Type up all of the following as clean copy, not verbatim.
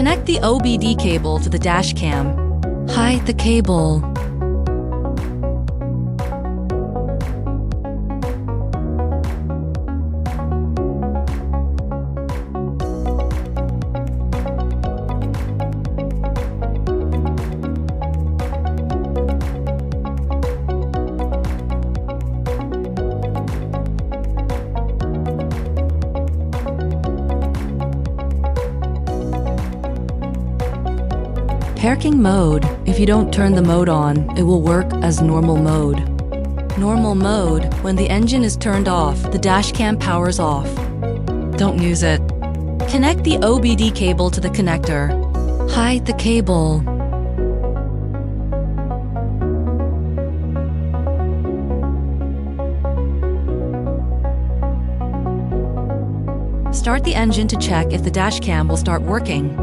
Connect the OBD cable to the dash cam. Hide the cable. Parking mode. If you don't turn the mode on, it will work as normal mode. Normal mode. When the engine is turned off, the dash cam powers off. Don't use it. Connect the OBD cable to the connector. Hide the cable. Start the engine to check if the dash cam will start working.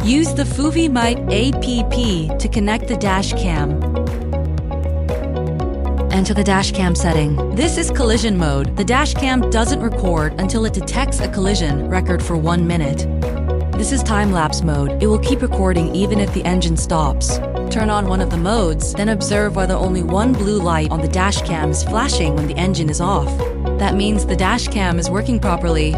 Use the FuvyMyt app to connect the dash cam. Enter the dash cam setting. This is collision mode. The dash cam doesn't record until it detects a collision record for 1 minute. This is time-lapse mode. It will keep recording even if the engine stops. Turn on one of the modes, then observe whether only one blue light on the dash cam is flashing when the engine is off. That means the dash cam is working properly.